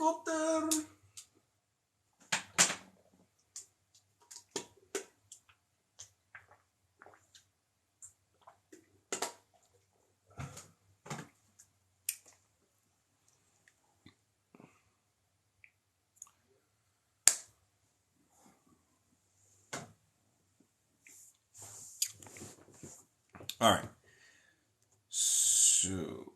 helicopter. All right. So,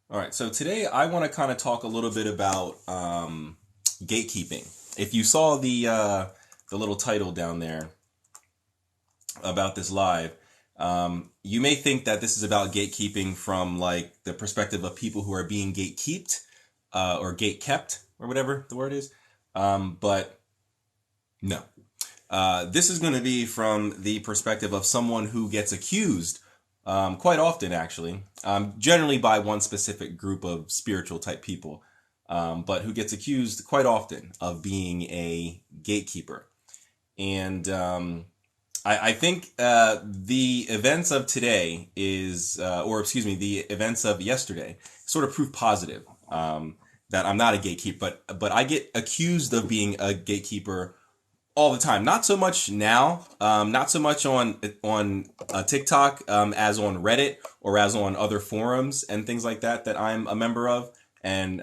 all right. So today I want to kind of talk a little bit about gatekeeping. If you saw the little title down there about this live, you may think that this is about gatekeeping from like the perspective of people who are being gatekeeped or gatekept or whatever the word is, but no. This is going to be from the perspective of someone who gets accused quite often, actually, generally by one specific group of spiritual type people, but who gets accused quite often of being a gatekeeper. And I think the events of today the events of yesterday sort of proof positive that I'm not a gatekeeper, but I get accused of being a gatekeeper all the time. Not so much now, not so much on TikTok as on Reddit or as on other forums and things like that I'm a member of and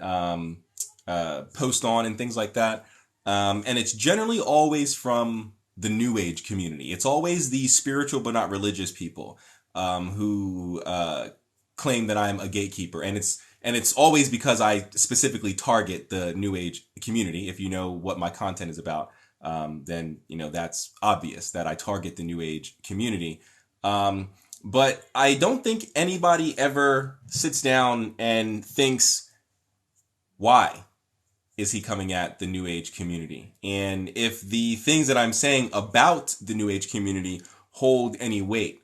post on and things like that. And it's generally always from the New Age community. It's always the spiritual but not religious people who claim that I'm a gatekeeper, and it's always because I specifically target the New Age community. If you know what my content is about, then that's obvious that I target the New Age community. But I don't think anybody ever sits down and thinks, why is he coming at the New Age community? And if the things that I'm saying about the New Age community hold any weight.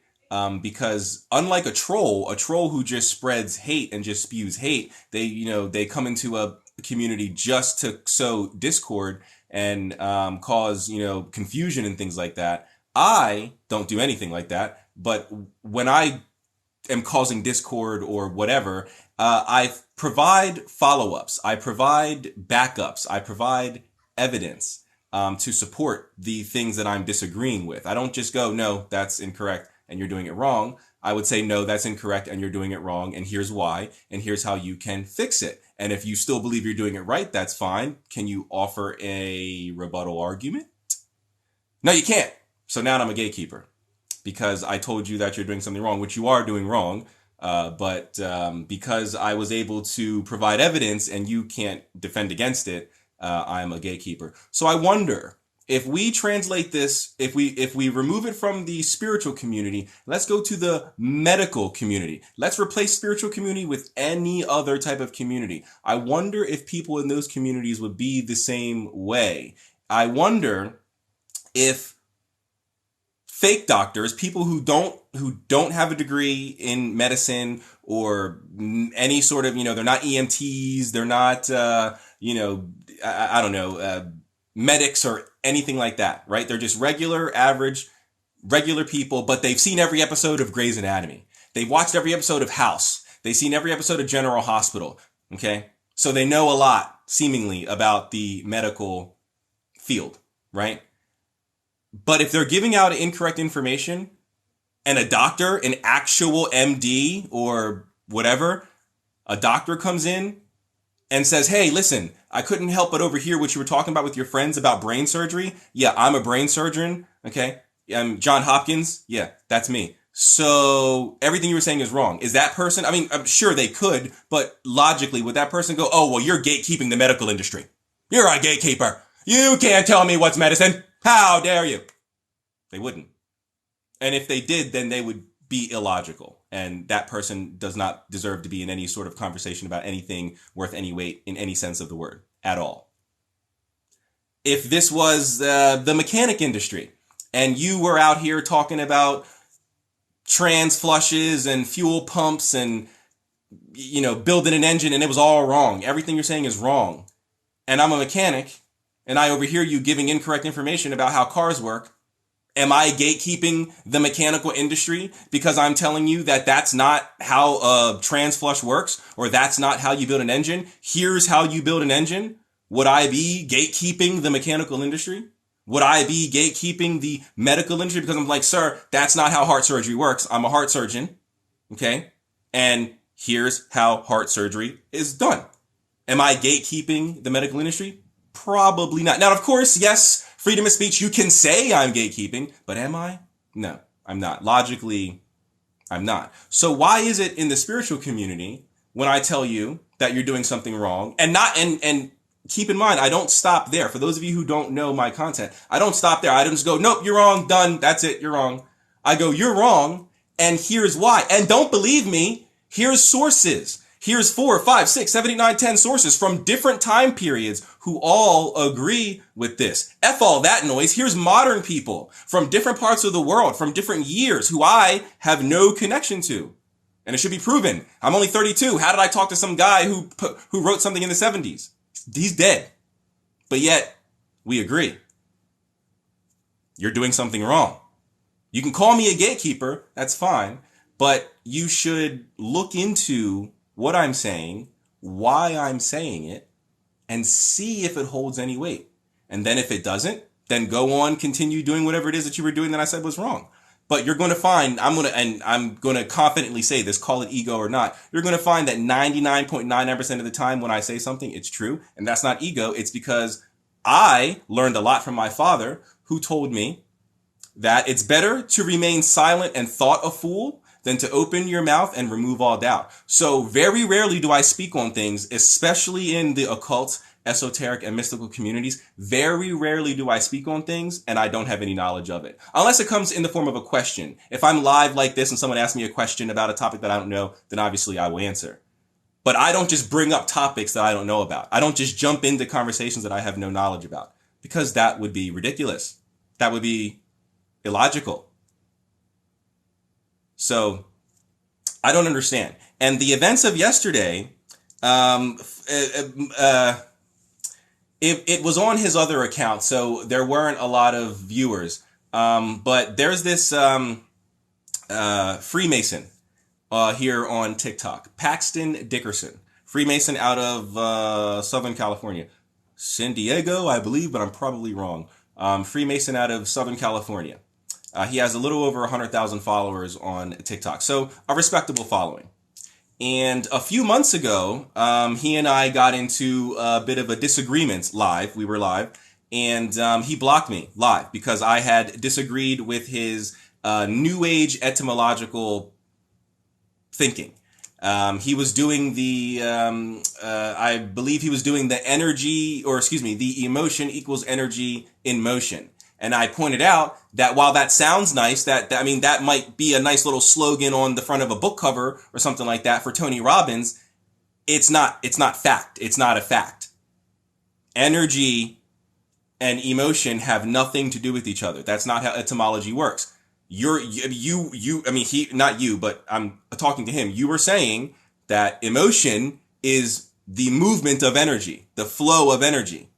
Because unlike a troll who just spreads hate and just spews hate, they come into a community just to sow discord and cause confusion and things like that. I don't do anything like that. But when I am causing discord or whatever, I provide follow-ups, I provide backups, I provide evidence to support the things that I'm disagreeing with. I don't just go, no, that's incorrect and you're doing it wrong. I would say, no, that's incorrect and you're doing it wrong, and here's why, and here's how you can fix it. And if you still believe you're doing it right, that's fine. Can you offer a rebuttal argument? No, you can't. So now I'm a gatekeeper because I told you that you're doing something wrong, which you are doing wrong. But because I was able to provide evidence and you can't defend against it, I'm a gatekeeper. So I wonder, if we translate this, if we remove it from the spiritual community, let's go to the medical community. Let's replace spiritual community with any other type of community. I wonder if people in those communities would be the same way. I wonder if fake doctors, people who don't have a degree in medicine or any sort of, they're not EMTs, they're not, I don't know, medics or anything like that, right? They're just regular people, but they've seen every episode of Grey's Anatomy. They've watched every episode of House. They've seen every episode of General Hospital, okay? So they know a lot, seemingly, about the medical field, right? But if they're giving out incorrect information and a doctor, an actual MD or whatever, a doctor comes in and says, hey, listen, I couldn't help but overhear what you were talking about with your friends about brain surgery. Yeah, I'm a brain surgeon. Okay. I'm John Hopkins. Yeah, that's me. So everything you were saying is wrong. Is that person, I mean, I'm sure they could, but logically, would that person go, oh, well, you're gatekeeping the medical industry. You're a gatekeeper. You can't tell me what's medicine. How dare you? They wouldn't. And if they did, then they would be illogical. And that person does not deserve to be in any sort of conversation about anything worth any weight in any sense of the word at all. If this was the mechanic industry and you were out here talking about trans flushes and fuel pumps and, building an engine and it was all wrong. Everything you're saying is wrong. And I'm a mechanic and I overhear you giving incorrect information about how cars work. Am I gatekeeping the mechanical industry because I'm telling you that that's not how a trans flush works, or that's not how you build an engine? Here's how you build an engine. Would I be gatekeeping the mechanical industry? Would I be gatekeeping the medical industry? Because I'm like, sir, that's not how heart surgery works. I'm a heart surgeon. Okay. And here's how heart surgery is done. Am I gatekeeping the medical industry? Probably not. Now, of course, yes, freedom of speech, you can say I'm gatekeeping, but am I? No, I'm not. Logically, I'm not. So why is it in the spiritual community when I tell you that you're doing something wrong and keep in mind, I don't stop there. For those of you who don't know my content, I don't stop there. I don't just go, nope, you're wrong, done, that's it, you're wrong. I go, you're wrong, and here's why. And don't believe me, here's sources. Here's 4, 5, 6, 7, 8, 9, 10 sources from different time periods who all agree with this. F all that noise. Here's modern people from different parts of the world, from different years, who I have no connection to. And it should be proven. I'm only 32. How did I talk to some guy who wrote something in the 70s? He's dead. But yet, we agree. You're doing something wrong. You can call me a gatekeeper, that's fine, but you should look into what I'm saying, why I'm saying it, and see if it holds any weight. And then if it doesn't, then go on, continue doing whatever it is that you were doing that I said was wrong. But you're going to find, I'm going to confidently say this, call it ego or not. You're going to find that 99.99% of the time when I say something, it's true. And that's not ego. It's because I learned a lot from my father, who told me that it's better to remain silent and thought a fool than to open your mouth and remove all doubt. So very rarely do I speak on things, especially in the occult, esoteric, and mystical communities. Very rarely do I speak on things and I don't have any knowledge of it. Unless it comes in the form of a question. If I'm live like this and someone asks me a question about a topic that I don't know, then obviously I will answer. But I don't just bring up topics that I don't know about. I don't just jump into conversations that I have no knowledge about, because that would be ridiculous. That would be illogical. So I don't understand. And the events of yesterday, it was on his other account, so there weren't a lot of viewers. But there's this Freemason here on TikTok, Paxton Dickerson, Freemason out of Southern California, San Diego, I believe, but I'm probably wrong. Freemason out of Southern California. He has a little over 100,000 followers on TikTok, so a respectable following. And a few months ago, he and I got into a bit of a disagreement live. We were live, and he blocked me live because I had disagreed with his New Age etymological thinking. He was doing the, I believe he was doing the the emotion equals energy in motion. And I pointed out that while that sounds nice, that might be a nice little slogan on the front of a book cover or something like that for Tony Robbins, it's not fact. It's not a fact. Energy and emotion have nothing to do with each other. That's not how etymology works. Not you, but I'm talking to him. You were saying that emotion is the movement of energy, the flow of energy.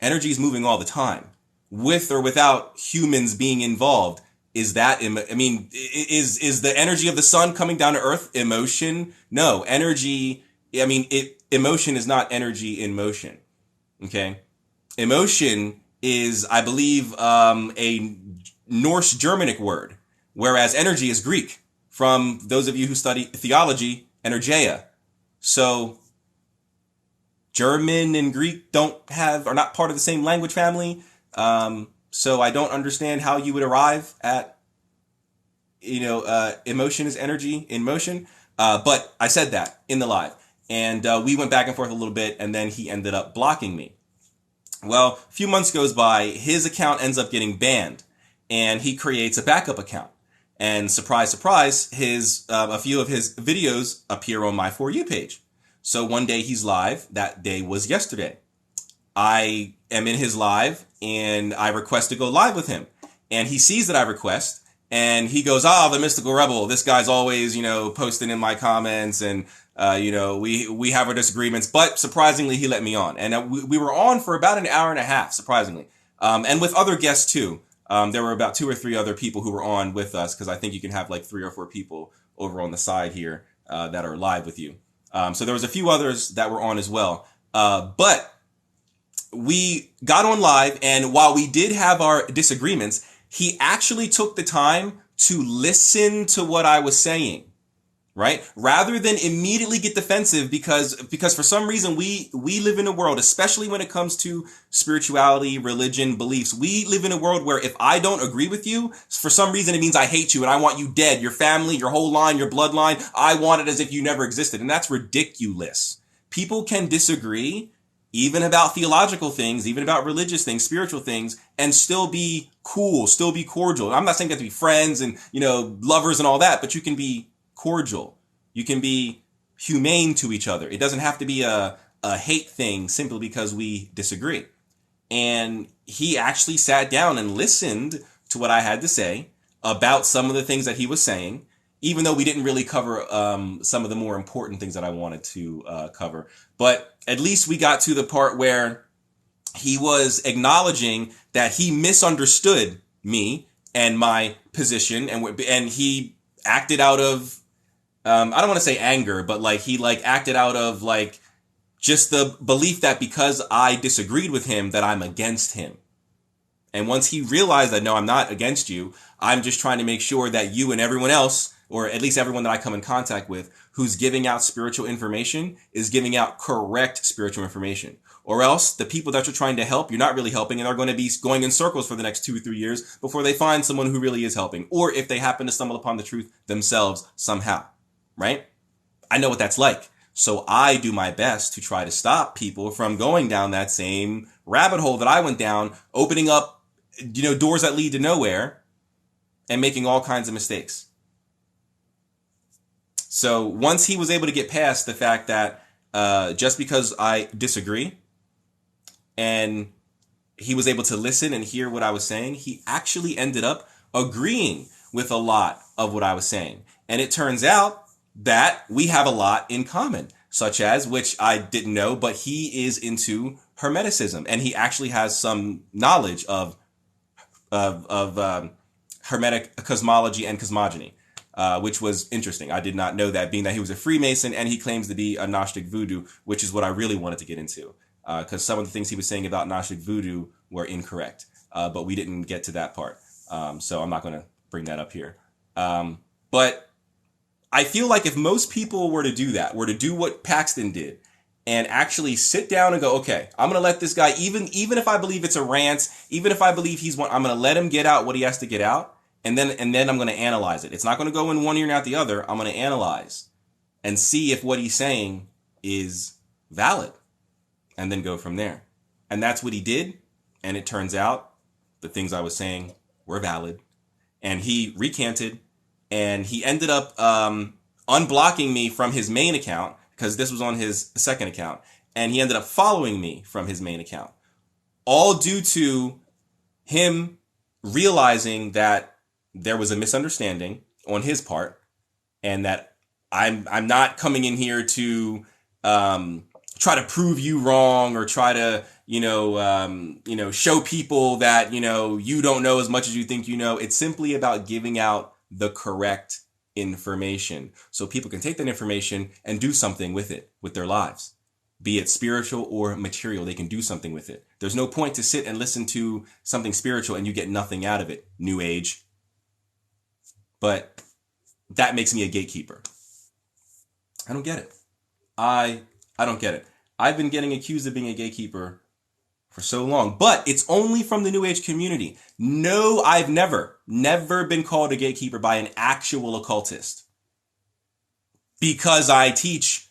Energy is moving all the time, with or without humans being involved. Is that, is the energy of the sun coming down to earth emotion? No, energy, emotion is not energy in motion. Okay. Emotion is, I believe, a Norse Germanic word, whereas energy is Greek. From those of you who study theology, energeia. So German and Greek are not part of the same language family. So I don't understand how you would arrive at, emotion is energy in motion. But I said that in the live, and we went back and forth a little bit, and then he ended up blocking me. Well, a few months goes by, his account ends up getting banned, and he creates a backup account. And surprise, surprise, a few of his videos appear on my For You page. So one day he's live. That day was yesterday. I am in his live, and I request to go live with him. And he sees that I request, and he goes, the mystical rebel. This guy's always, posting in my comments, and, we have our disagreements. But surprisingly, he let me on. And we were on for about an hour and a half, surprisingly. And with other guests, too. There were about 2 or 3 other people who were on with us, because I think you can have like 3 or 4 people over on the side here that are live with you. So there was a few others that were on as well. But we got on live, and while we did have our disagreements, he actually took the time to listen to what I was saying, right? Rather than immediately get defensive, because for some reason we live in a world, especially when it comes to spirituality, religion, beliefs, we live in a world where if I don't agree with you, for some reason it means I hate you and I want you dead, your family, your whole line, your bloodline. I want it as if you never existed. And that's ridiculous. People can disagree even about theological things, even about religious things, spiritual things, and still be cool, still be cordial. I'm not saying you have to be friends and, lovers and all that, but you can be cordial. You can be humane to each other. It doesn't have to be a hate thing simply because we disagree. And he actually sat down and listened to what I had to say about some of the things that he was saying, even though we didn't really cover some of the more important things that I wanted to cover. But at least we got to the part where he was acknowledging that he misunderstood me and my position, and he acted out of, I don't want to say anger, but he acted out of just the belief that because I disagreed with him that I'm against him. And once he realized that, no, I'm not against you, I'm just trying to make sure that you and everyone else, or at least everyone that I come in contact with who's giving out spiritual information, is giving out correct spiritual information. Or else the people that you're trying to help, you're not really helping, and they're going to be going in circles for the next 2 or 3 years before they find someone who really is helping. Or if they happen to stumble upon the truth themselves somehow, right? I know what that's like. So I do my best to try to stop people from going down that same rabbit hole that I went down, opening up, doors that lead to nowhere and making all kinds of mistakes. So once he was able to get past the fact that just because I disagree, and he was able to listen and hear what I was saying, he actually ended up agreeing with a lot of what I was saying. And it turns out that we have a lot in common, such as, which I didn't know, but he is into Hermeticism, and he actually has some knowledge of Hermetic cosmology and cosmogony. Which was interesting. I did not know that, being that he was a Freemason and he claims to be a Gnostic voodoo, which is what I really wanted to get into. Because some of the things he was saying about Gnostic voodoo were incorrect. But we didn't get to that part. So I'm not going to bring that up here. But I feel like if most people were to do that, were to do what Paxton did, and actually sit down and go, okay, I'm going to let this guy, even if I believe it's a rant, even if I believe I'm going to let him get out what he has to get out. And then I'm going to analyze it. It's not going to go in one ear and out the other. I'm going to analyze and see if what he's saying is valid, and then go from there. And that's what he did. And it turns out the things I was saying were valid. And he recanted, and he ended up unblocking me from his main account, because this was on his second account. And he ended up following me from his main account, all due to him realizing that there was a misunderstanding on his part, and that I'm not coming in here to try to prove you wrong, or try to show people that you don't know as much as you think you know. It's simply about giving out the correct information so people can take that information and do something with it, with their lives, be it spiritual or material. They can do something with it. There's no point to sit and listen to something spiritual and you get nothing out of it. New Age. But that makes me a gatekeeper. I don't get it. I don't get it. I've been getting accused of being a gatekeeper for so long, but it's only from the New Age community. No, I've never been called a gatekeeper by an actual occultist, because I teach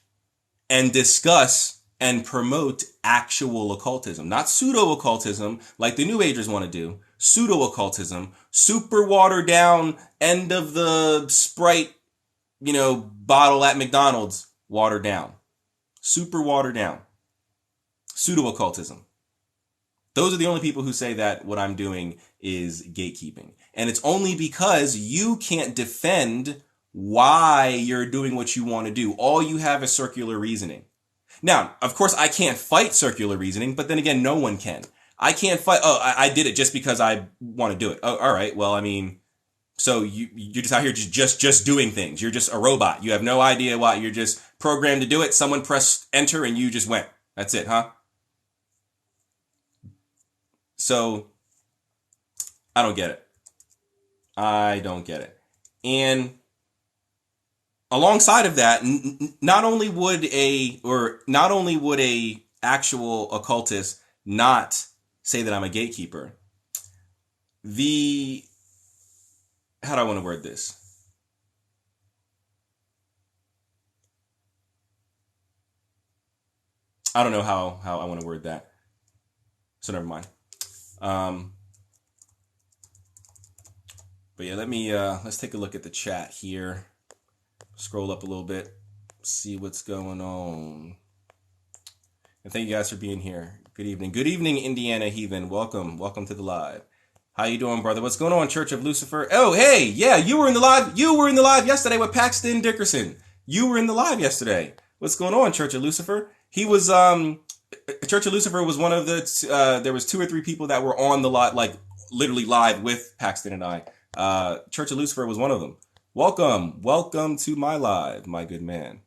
and discuss and promote actual occultism, not pseudo-occultism like the New Agers want to do. Pseudo-occultism, super watered down, end of the Sprite, bottle at McDonald's, watered down. Super watered down. Pseudo-occultism. Those are the only people who say that what I'm doing is gatekeeping. And it's only because you can't defend why you're doing what you want to do. All you have is circular reasoning. Now, of course, I can't fight circular reasoning, but then again, no one can. I can't fight. Oh, I did it just because I want to do it. Oh, all right. Well, I mean, so you're just out here just doing things. You're just a robot. You have no idea why. You're just programmed to do it. Someone pressed enter and you just went. That's it, huh? So I don't get it. I don't get it. And alongside of that, not only would a actual occultist not say that I'm a gatekeeper, the how do I want to word this? I don't know how I want to word that. So never mind. But yeah, let's take a look at the chat here. Scroll up a little bit, see what's going on. And thank you guys for being here. Good evening. Good evening, Indiana Heathen. Welcome to the live. How you doing, brother? What's going on, Church of Lucifer? Oh, hey, yeah, you were in the live. You were in the live yesterday with Paxton Dickerson. You were in the live yesterday. What's going on, Church of Lucifer? He was Church of Lucifer was one of the there was 2 or 3 people that were on the live, like literally live with Paxton and I. Church of Lucifer was one of them. Welcome to my live, my good man.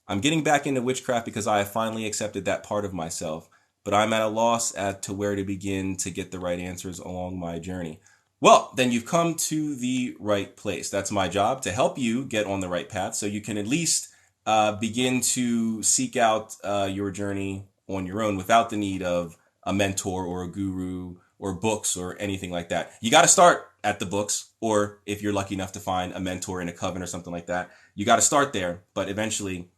I'm getting back into witchcraft because I have finally accepted that part of myself, but I'm at a loss as to where to begin to get the right answers along my journey. Well, then you've come to the right place. That's my job, to help you get on the right path so you can at least begin to seek out your journey on your own without the need of a mentor or a guru or books or anything like that. You got to start at the books, or if you're lucky enough to find a mentor in a coven or something like that, you got to start there, but eventually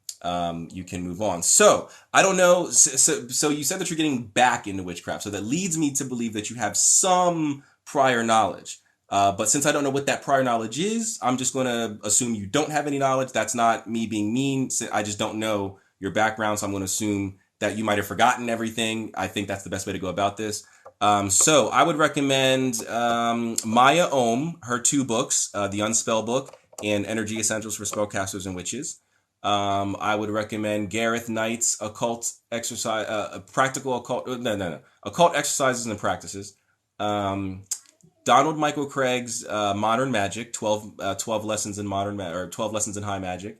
you can move on. So I don't know. So you said that you're getting back into witchcraft. So that leads me to believe that you have some prior knowledge. But since I don't know what that prior knowledge is, I'm just going to assume you don't have any knowledge. That's not me being mean. I just don't know your background. So I'm going to assume that you might have forgotten everything. I think that's the best way to go about this. So I would recommend Maya Ohm, her 2 books, The Unspell Book and Energy Essentials for Spellcasters and Witches. I would recommend Gareth Knight's Occult Exercise, Practical Occult, Occult Exercises and Practices. Donald Michael Craig's Modern Magic, 12 lessons in modern or 12 lessons in high magic.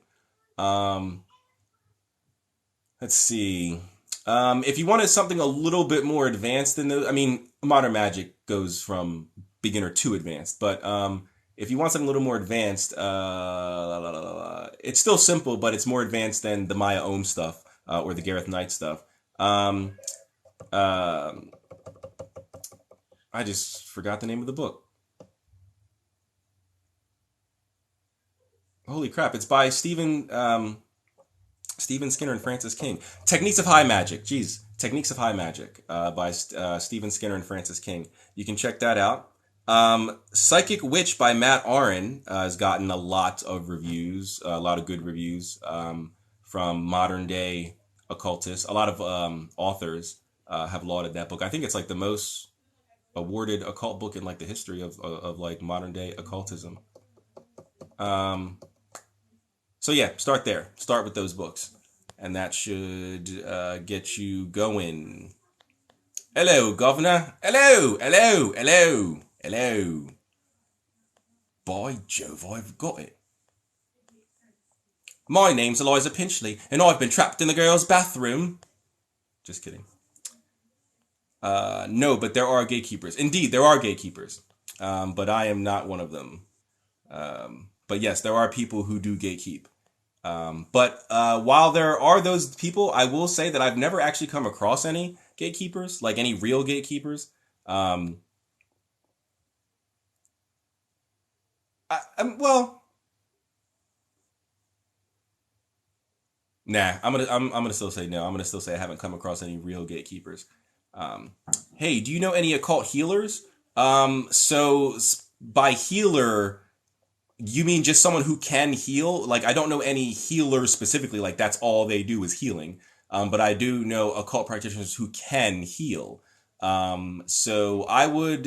Let's see. If you wanted something a little bit more advanced than those, I mean, modern magic goes from beginner to advanced, but if you want something a little more advanced, it's still simple, but it's more advanced than the Maya Ohm stuff or the Gareth Knight stuff. I just forgot the name of the book. Holy crap! It's by Stephen Skinner and Francis King. Techniques of High Magic. Techniques of High Magic by Stephen Skinner and Francis King. You can check that out. Psychic Witch by Matt Oren has gotten a lot of reviews, a lot of good reviews from modern day occultists. A lot of authors have lauded that book. I think it's like the most awarded occult book in like the history of like modern day occultism. So yeah, start there. Start with those books, and that should get you going. Hello, Governor. Hello. By Jove, I've got it. My name's Eliza Pinchley, and I've been trapped in the girls' bathroom. Just kidding. No, but there are gatekeepers. Indeed, there are gatekeepers. But I am not one of them. But yes, there are people who do gatekeep. But while there are those people, I will say that I've never actually come across any gatekeepers, like any real gatekeepers. Well, nah. I'm gonna still say no. I'm gonna still say I haven't come across any real gatekeepers. Hey, do you know any occult healers? So by healer, you mean just someone who can heal? Like, I don't know any healers specifically, like that's all they do is healing. But I do know occult practitioners who can heal. So I would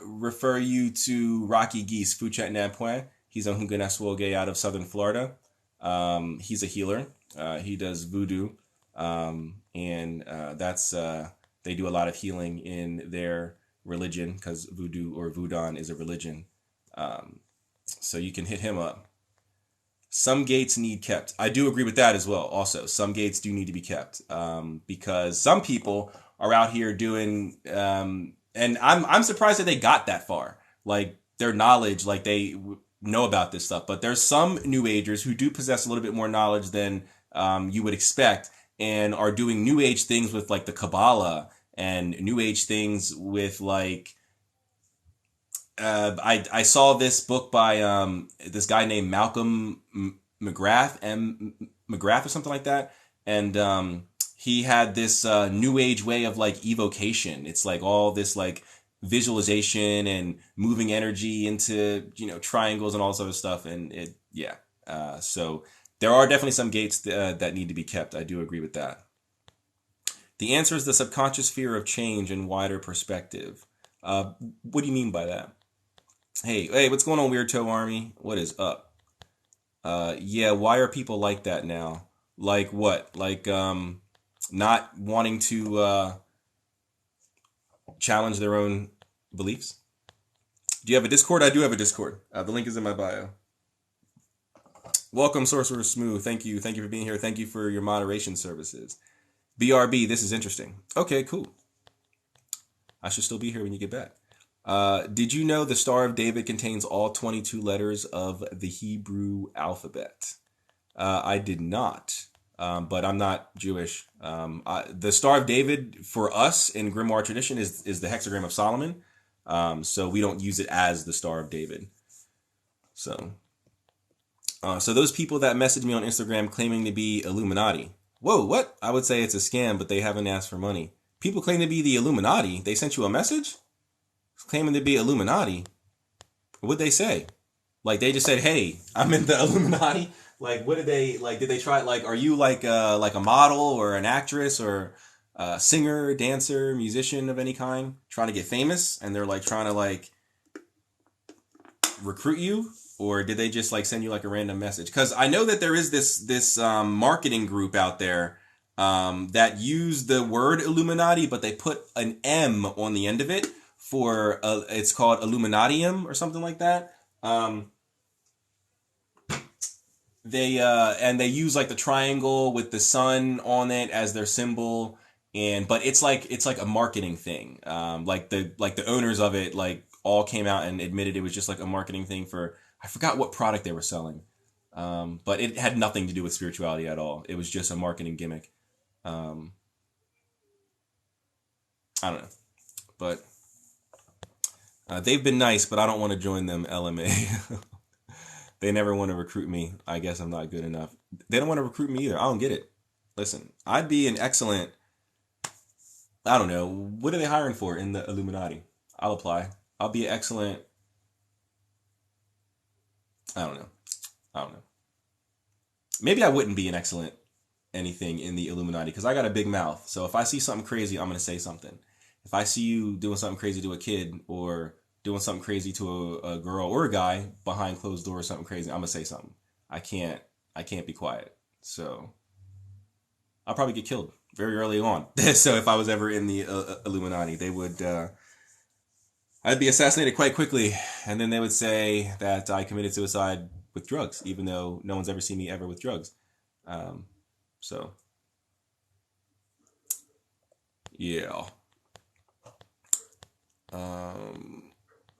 refer you to Rocky Geese, Fuchet Nampoint. He's a Hunganaswoge out of southern Florida. He's a healer. He does voodoo. And that's They do a lot of healing in their religion because voodoo or voodoo is a religion. So you can hit him up. Some gates need kept. I do agree with that as well. Also, some gates do need to be kept because some people are out here doing, and I'm surprised that they got that far. Like their knowledge, like they know about this stuff. But there's some New Agers who do possess a little bit more knowledge than you would expect, and are doing New Age things with like the Kabbalah and New Age things with like. I saw this book by this guy named Malcolm McGrath, McGrath or something like that, and he had this New Age way of like evocation. It's like all this like visualization and moving energy into triangles and all this other stuff, and so there are definitely some gates that need to be kept. I do agree with that. The answer is the subconscious fear of change and wider perspective. What do you mean by that? Hey, what's going on, Weird Toe Army? What is up? Yeah, why are people like that now? Like what? Like not wanting to challenge their own beliefs? Do you have a Discord? I do have a Discord. The link is in my bio. Welcome, Sorcerer Smooth. Thank you for being here. Thank you for your moderation services. BRB, this is interesting. Okay, cool. I should still be here when you get back. Did you know the Star of David contains all 22 letters of the Hebrew alphabet? I did not, but I'm not Jewish. The Star of David for us in Grimoire tradition is the hexagram of Solomon, so we don't use it as the Star of David. So those people that message me on Instagram claiming to be Illuminati. Whoa, what? I would say it's a scam, but they haven't asked for money. People claim to be the Illuminati. They sent you a message? Claiming to be Illuminati. What'd they say? Like they just said, "Hey, I'm in the Illuminati." Like, what did they like? Did they try? Like, are you like a model or an actress or a singer, dancer, musician of any kind, trying to get famous? And they're like trying to like recruit you, or did they just like send you like a random message? Because I know that there is this marketing group out there that use the word Illuminati, but they put an M on the end of it. For it's called Illuminatium or something like that. They use like the triangle with the sun on it as their symbol, but it's like a marketing thing. Like the owners of it like all came out and admitted it was just like a marketing thing for, I forgot what product they were selling, but it had nothing to do with spirituality at all. It was just a marketing gimmick. I don't know, but. They've been nice, but I don't want to join them, LMA. They never want to recruit me. I guess I'm not good enough. They don't want to recruit me either. I don't get it. Listen, I'd be an excellent, I don't know, what are they hiring for in the Illuminati? I'll apply. I'll be an excellent, I don't know. Maybe I wouldn't be an excellent anything in the Illuminati because I got a big mouth. So if I see something crazy, I'm going to say something. If I see you doing something crazy to a kid or doing something crazy to a girl or a guy behind closed doors, something crazy, I'm gonna say something. I can't be quiet. So I'll probably get killed very early on. So if I was ever in the Illuminati, they would, I'd be assassinated quite quickly, and then they would say that I committed suicide with drugs, even though no one's ever seen me ever with drugs. So yeah.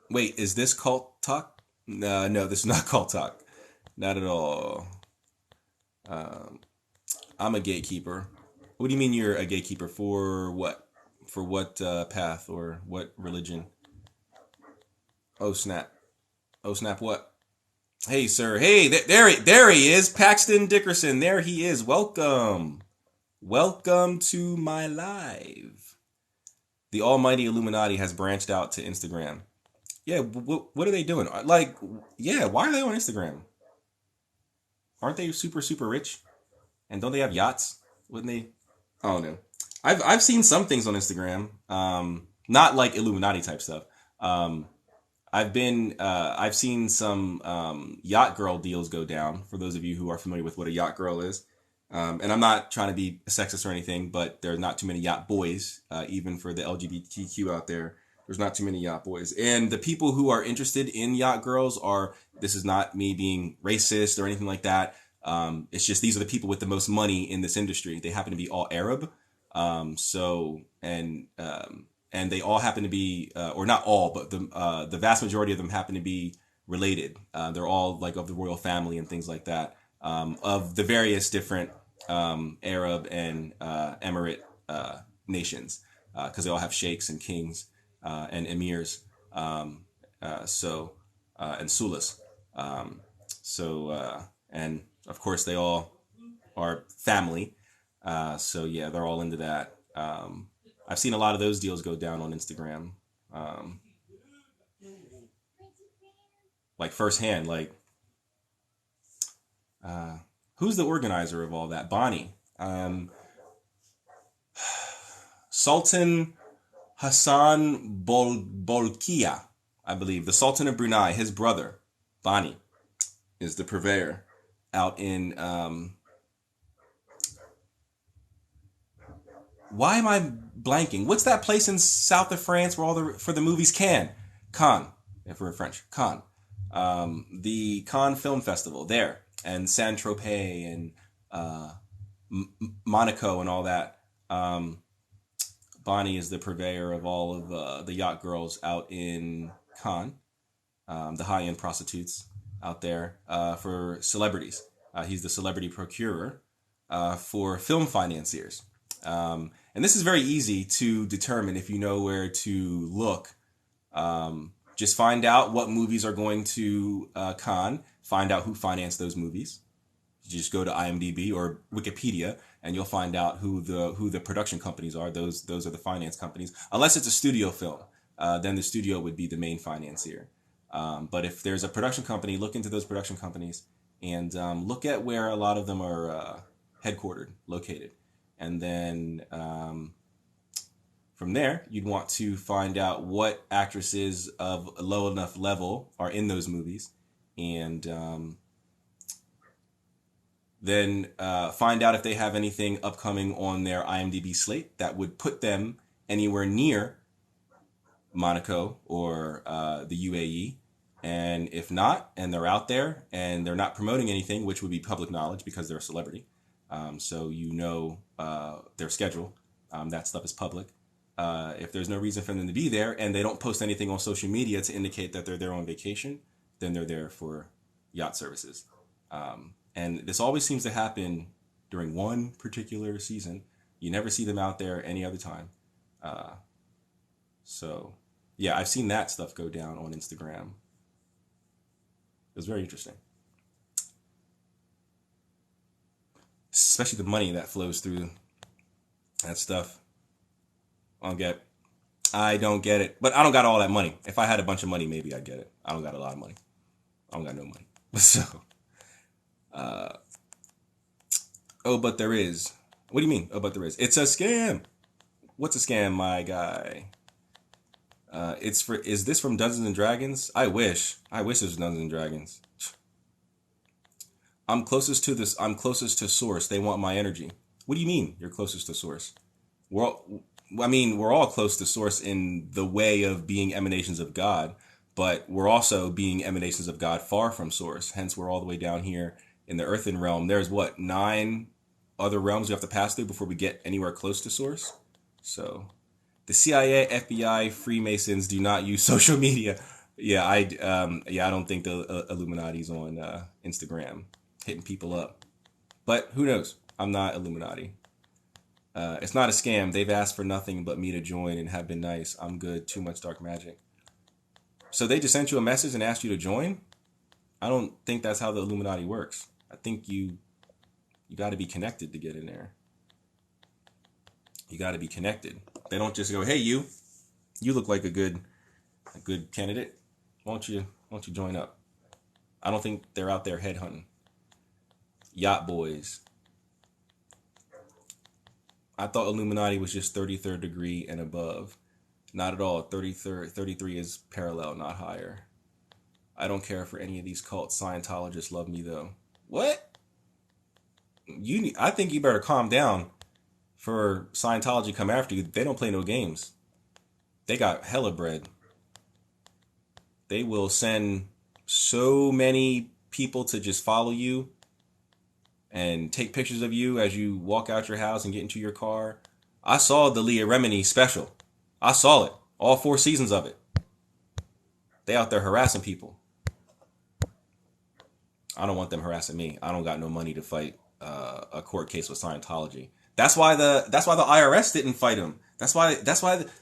Wait, is this cult talk? No, this is not cult talk. Not at all. I'm a gatekeeper. What do you mean you're a gatekeeper? For what? For what path or what religion? Oh snap what? Hey sir, hey, there he is, Paxton Dickerson. There he is. Welcome to my live. The almighty Illuminati has branched out to Instagram. Yeah, what are they doing? Like, yeah, why are they on Instagram? Aren't they super, super rich? And don't they have yachts? Wouldn't they? I don't know. I've seen some things on Instagram. Not like Illuminati type stuff. I've seen some yacht girl deals go down. For those of you who are familiar with what a yacht girl is, And I'm not trying to be sexist or anything, but there are not too many yacht boys, even for the LGBTQ out there. There's not too many yacht boys. And the people who are interested in yacht girls are, this is not me being racist or anything like that. It's just these are the people with the most money in this industry. They happen to be all Arab. And they all happen to be, or not all, but the vast majority of them happen to be related. They're all like of the royal family and things like that, of the various different Arab and Emirate nations, because they all have sheikhs and kings and emirs, and sulas. And of course they all are family. So yeah, they're all into that. I've seen a lot of those deals go down on Instagram, like firsthand. Like, who's the organizer of all that? Bonnie, Sultan Hassan Bolkiah, I believe, the Sultan of Brunei. His brother, Bonnie, is the purveyor out in. Why am I blanking? What's that place in south of France where for the movies Cannes? If we're French, Cannes. The Cannes Film Festival there, and Saint Tropez and Monaco and all that. Bonnie is the purveyor of all of the yacht girls out in Cannes, the high-end prostitutes out there for celebrities. He's the celebrity procurer for film financiers. And this is very easy to determine if you know where to look. Just find out what movies are going to Cannes. Find out who financed those movies. You just go to IMDb or Wikipedia, and you'll find out who the production companies are. Those are the finance companies. Unless it's a studio film, then the studio would be the main financier. But if there's a production company, look into those production companies and look at where a lot of them are headquartered, located. And then from there, you'd want to find out what actresses of a low enough level are in those movies. And then find out if they have anything upcoming on their IMDb slate that would put them anywhere near Monaco or the UAE. And if not, and they're out there and they're not promoting anything, which would be public knowledge because they're a celebrity. So you know their schedule. That stuff is public. If there's no reason for them to be there and they don't post anything on social media to indicate that they're there on vacation, then they're there for yacht services. And this always seems to happen during one particular season. You never see them out there any other time. So, yeah, I've seen that stuff go down on Instagram. It was very interesting. Especially the money that flows through that stuff. I don't get it. But I don't got all that money. If I had a bunch of money, maybe I'd get it. I don't got a lot of money. I don't got no money. So, oh, but there is. What do you mean? Oh, but there is. It's a scam. What's a scam, my guy? Is this from Dungeons and Dragons? I wish it was Dungeons and Dragons. I'm closest to source. They want my energy. What do you mean you're closest to source? We're all close to source in the way of being emanations of God, but we're also being emanations of God far from source. Hence, we're all the way down here in the earthen realm. There's 9 other realms we have to pass through before we get anywhere close to source. So, the CIA, FBI, Freemasons do not use social media. Yeah, I don't think the Illuminati's on Instagram hitting people up. But who knows? I'm not Illuminati. It's not a scam. They've asked for nothing but me to join and have been nice. I'm good. Too much dark magic. So they just sent you a message and asked you to join? I don't think that's how the Illuminati works. I think you got to be connected to get in there. You got to be connected. They don't just go, "Hey, you look like a good candidate. Won't you join up?" I don't think they're out there headhunting. Yacht boys. I thought Illuminati was just 33rd degree and above. Not at all. 33 is parallel, not higher. I don't care for any of these cults. Scientologists love me though. What? I think you better calm down for Scientology come after you. They don't play no games. They got hella bread. They will send so many people to just follow you and take pictures of you as you walk out your house and get into your car. I saw the Leah Remini special. I saw it. All 4 seasons of it. They out there harassing people. I don't want them harassing me. I don't got no money to fight a court case with Scientology. That's why the IRS didn't fight him.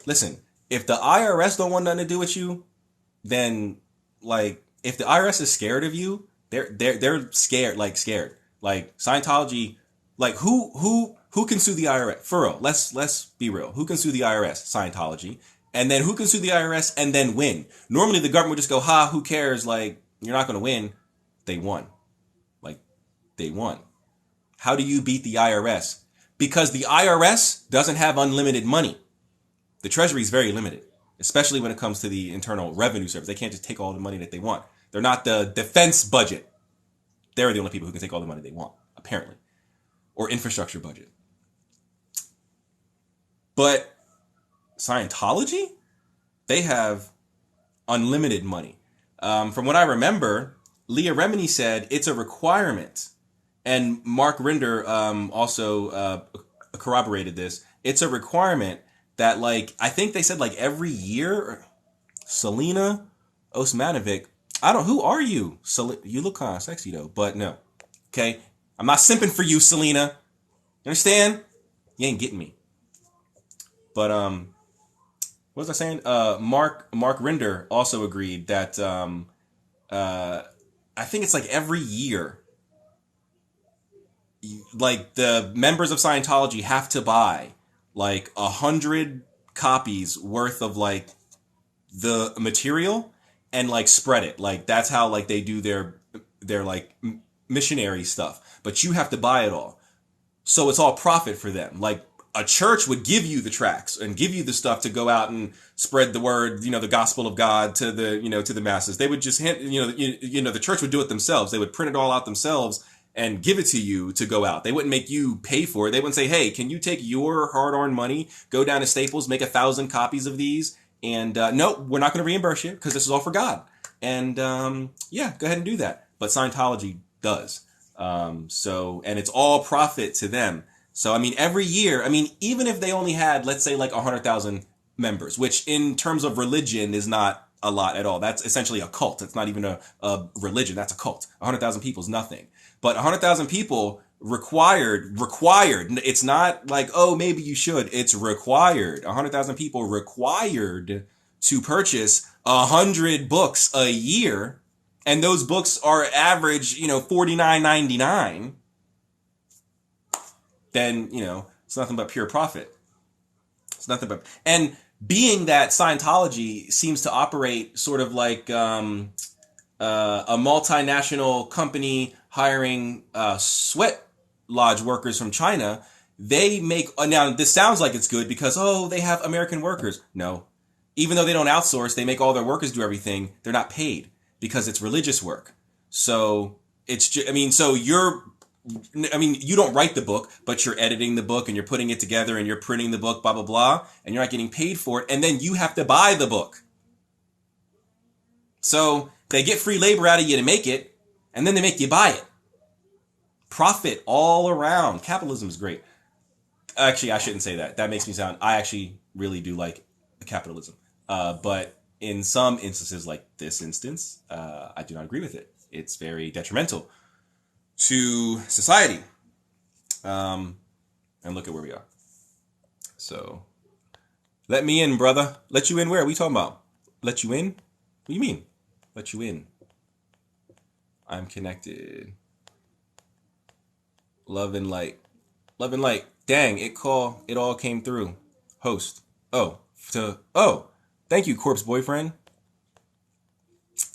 Listen, if the IRS don't want nothing to do with you, then like if the IRS is scared of you, they're scared, like Scientology, like who can sue the IRS for real? Let's be real. Who can sue the IRS? Scientology. And then who can sue the IRS and then win? Normally the government would just go, ha, who cares? Like, you're not going to win. They won. Like, they won. How do you beat the IRS? Because the IRS doesn't have unlimited money. The Treasury is very limited, especially when it comes to the Internal Revenue Service. They can't just take all the money that they want. They're not the defense budget. They're the only people who can take all the money they want, apparently. Or infrastructure budget. But Scientology, they have unlimited money. From what I remember, Leah Remini said it's a requirement, and Mark Rinder also corroborated this. It's a requirement that, like, I think they said like every year, Selena Osmanovic, who are you? You look kind of sexy though, but no. Okay? I'm not simping for you, Selena. You understand? You ain't getting me. But what was I saying? Mark Rinder also agreed that I think it's like every year, like the members of Scientology have to buy like 100 copies worth of like the material and like spread it. Like that's how like they do their like missionary stuff. But you have to buy it all, so it's all profit for them. Like a church would give you the tracts and give you the stuff to go out and spread the word, the gospel of God to the masses. They would just the church would do it themselves. They would print it all out themselves and give it to you to go out. They wouldn't make you pay for it. They wouldn't say, hey, can you take your hard-earned money, go down to Staples, make 1,000 copies of these, and no, we're not going to reimburse you because this is all for God. And yeah, go ahead and do that. But Scientology does. And it's all profit to them. So, I mean, every year, even if they only had, let's say, like 100,000 members, which in terms of religion is not a lot at all. That's essentially a cult. It's not even a religion. That's a cult. 100,000 people is nothing. But 100,000 people required. It's not like, oh, maybe you should. It's required. 100,000 people required to purchase 100 books a year. And those books are average, $49.99. Then, it's nothing but pure profit. It's nothing but, and being that Scientology seems to operate sort of like a multinational company hiring sweat lodge workers from China, they make, now this sounds like it's good because, they have American workers. No. Even though they don't outsource, they make all their workers do everything. They're not paid because it's religious work. So it's just, you don't write the book, but you're editing the book and you're putting it together and you're printing the book, blah, blah, blah, and you're not getting paid for it. And then you have to buy the book. So they get free labor out of you to make it, and then they make you buy it. Profit all around. Capitalism is great. Actually, I shouldn't say that. That makes me sound, I actually really do like capitalism. But in some instances, like this instance, I do not agree with it. It's very detrimental to society. And look at where we are. So, let me in, brother. Let you in where? What are we talking about? Let you in? What do you mean? Let you in. I'm connected. Love and light. Love and light. Dang, it all came through. Host. Thank you, Corpse Boyfriend.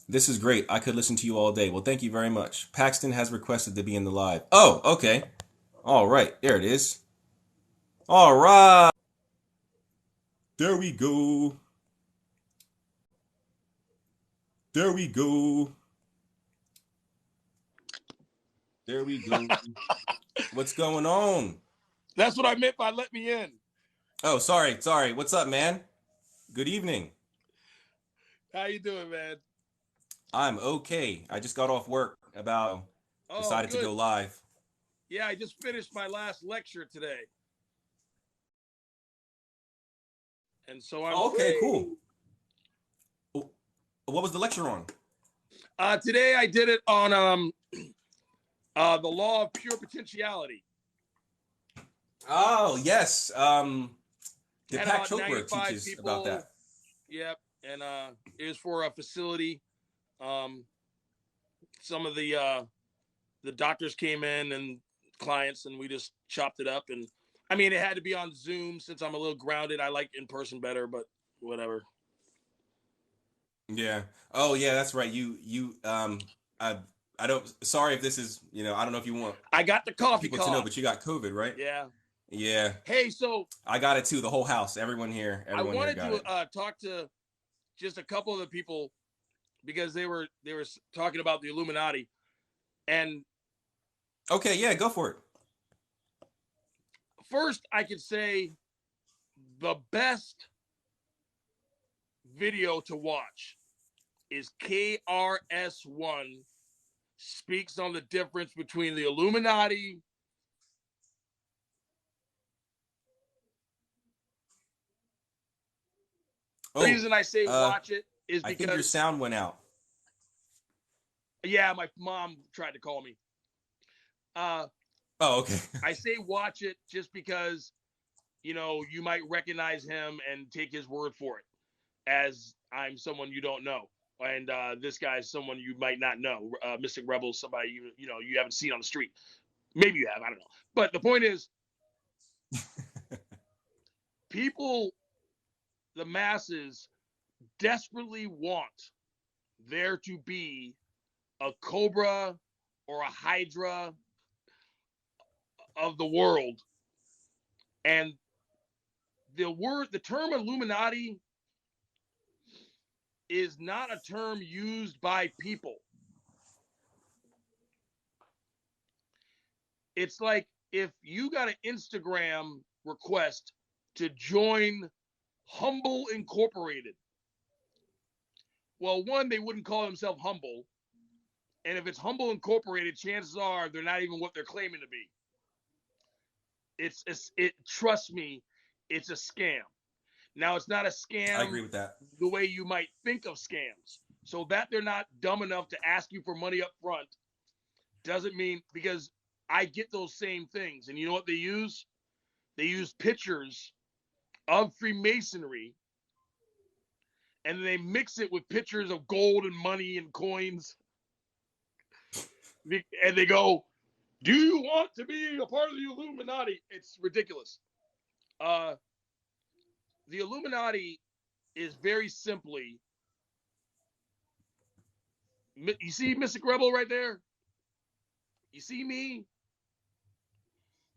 This is great. I could listen to you all day. Well, thank you very much. Paxton has requested to be in the live. Oh, okay. All right. There it is. All right. There we go. There we go. There we go. What's going on? That's what I meant by let me in. Oh, sorry. What's up, man? Good evening. How you doing, man? I'm okay. I just got off work Oh, decided to good. go live. Yeah, I just finished my last lecture today. And so I'm Oh, okay, cool. free. What was the lecture on? Today I did it on the law of pure potentiality. Oh, yes. Had Deepak about Chopra 95 teaches about people. that. Yep. And it was for a facility. Um, some of the doctors came in and clients, and we just chopped it up. And I mean, it had to be on Zoom since I'm a little grounded. I like in person better, but whatever. Yeah. Oh, yeah, that's right. I I don't sorry if this is, I don't know if you want I got the coffee people to know, cough. but you got COVID, right? Yeah. Yeah. Hey, so I got it too. The whole house, I everyone here wanted got to it. talk to just a couple of the people because they were talking about the Illuminati, and Okay, yeah, go for it. first I could say the best video to watch is KRS-One speaks on the difference between the Illuminati. The Oh, reason I say uh watch it is I think your because, sound went out. yeah, my mom tried to call me. Uh, Oh, okay. I say watch it just because you might recognize him and take his word for it, as I'm someone you don't know, and this guy's someone you might not know. Mystic Rebel, somebody you haven't seen on the street. Maybe you have, I don't know. But the point is, people, the masses, desperately want there to be a Cobra or a Hydra of the world, and the term Illuminati is not a term used by people. It's like if you got an Instagram request to join Humble Incorporated. Well, one, they wouldn't call themselves Humble. And if it's Humble Incorporated, chances are they're not even what they're claiming to be. Trust me, it's a scam. Now, it's not a I scam agree with that. the way you might think of scams. So that they're not dumb enough to ask you for money up front doesn't mean, because I get those same things. And you know what they use? They use pictures of Freemasonry, and they mix it with pictures of gold and money and coins. And they go, "Do you want to be a part of the Illuminati?" It's ridiculous. Uh, the Illuminati is very simply, you see Mystic Rebel right there? You see me?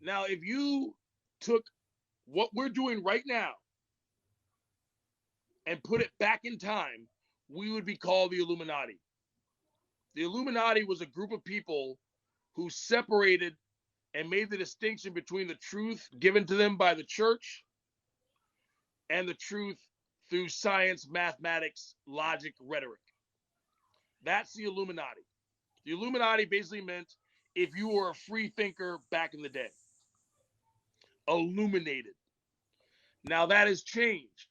Now, if you took what we're doing right now and put it back in time, we would be called the Illuminati. The Illuminati was a group of people who separated and made the distinction between the truth given to them by the church and the truth through science, mathematics, logic, rhetoric. That's the Illuminati. The Illuminati basically meant if you were a free thinker back in the day, illuminated. Now that has changed.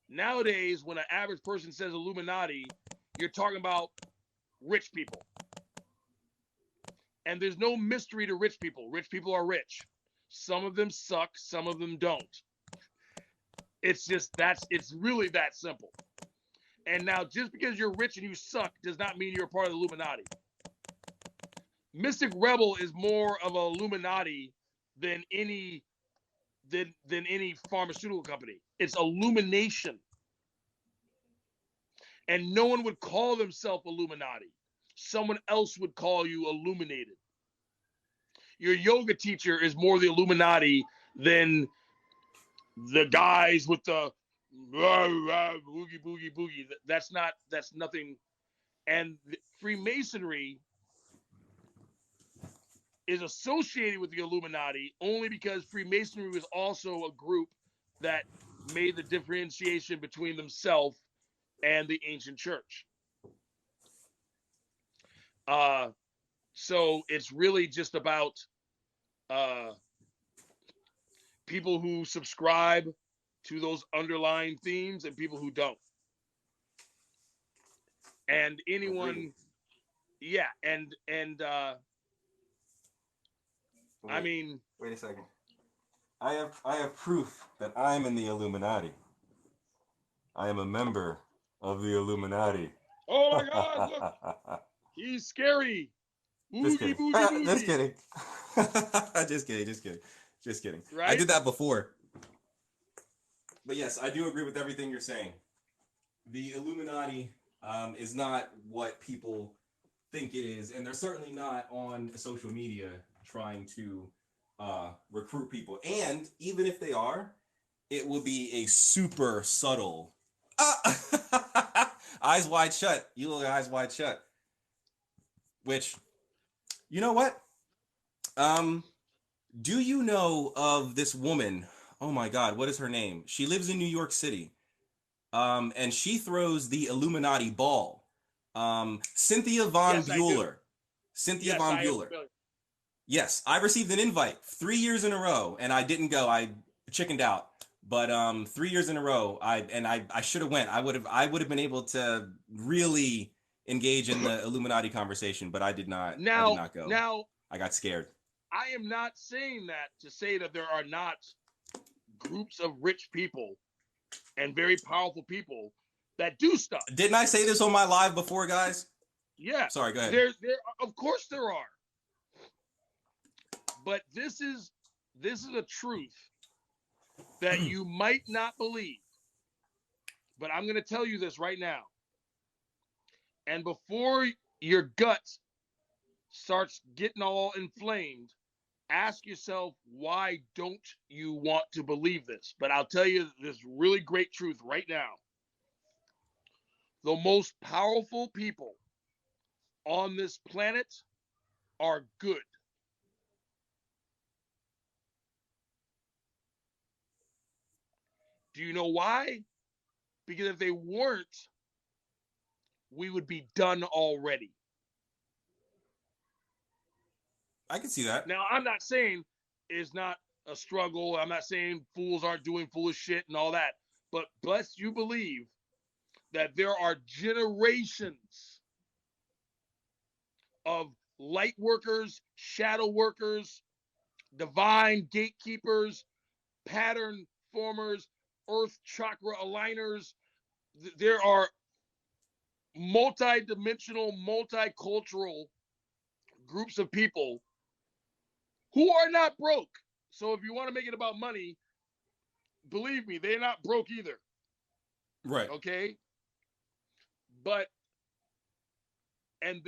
Nowadays, when an average person says Illuminati, you're talking about rich people. And there's no mystery to rich people. Rich people are rich. Some of them suck, some of them don't. It's really that simple. And now, just because you're rich and you suck does not mean you're a part of the Illuminati. Mystic Rebel is more of an Illuminati than any pharmaceutical company. It's illumination. And no one would call themselves Illuminati. Someone else would call you illuminated. Your yoga teacher is more the Illuminati than the guys with the boogie boogie boogie. That's nothing. And Freemasonry is associated with the Illuminati only because Freemasonry was also a group that made the differentiation between themselves and the ancient church. So it's really just about people who subscribe to those underlying themes and people who don't. And anyone, Agreed. yeah, and I Wait, mean, wait a second. I have proof that I'm in the Illuminati. I am a member of the Illuminati. oh my God, look, he's scary. Just Oogie kidding. boogie Just boogie. kidding. Just kidding. Just kidding. Just kidding. I Right? did that before. But yes, I do agree with everything you're saying. The Illuminati is not what people think it is, and they're certainly not on social media trying to recruit people. And even if they are, it will be a super subtle. Eyes wide shut. You look eyes wide shut. Which, you know what? Um, do you know of this woman? Oh my God, what is her name? She lives in New York City. And she throws the Illuminati ball. Cynthia Von Yes, I do. Bueller. Cynthia Yes, Von I am Bueller. familiar. Yes, I received an invite 3 years in a row, and I didn't go. I chickened out. But 3 years in a row, I should have went. I would have been able to really engage in the Illuminati conversation, but I did not. I did Now, not go. now, I got scared. I am not saying that to say that there are not groups of rich people and very powerful people that do stuff. Didn't I say this on my live before, guys? Yeah, Sorry, go ahead. there, of course there are, but this is a truth that you might not believe. But I'm going to tell you this right now, and before your gut starts getting all inflamed, ask yourself, why don't you want to believe this? But I'll tell you this really great truth right now. The most powerful people on this planet are good. Do you know why? Because if they weren't, we would be done already. I can see that. Now, I'm not saying it's not a struggle. I'm not saying fools aren't doing foolish shit and all that. But bless you believe that there are generations of light workers, shadow workers, divine gatekeepers, pattern formers, earth chakra aligners. There are multi-dimensional, multicultural groups of people who are not broke. So if you want to make it about money, believe me, they're not broke either. Right. Okay? But and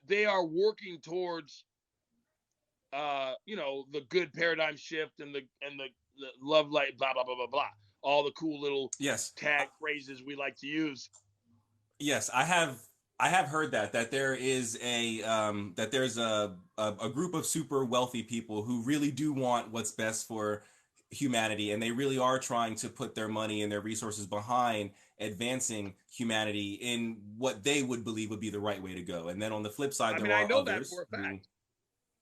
they are working towards the good paradigm shift and the love light, blah blah blah blah blah. All the cool little Yes. tag phrases we like to use. Yes, I have heard that there is that there's a group of super wealthy people who really do want what's best for humanity, and they really are trying to put their money and their resources behind advancing humanity in what they would believe would be the right way to go. And then on the flip side, I mean, there I are know that others for a who, fact.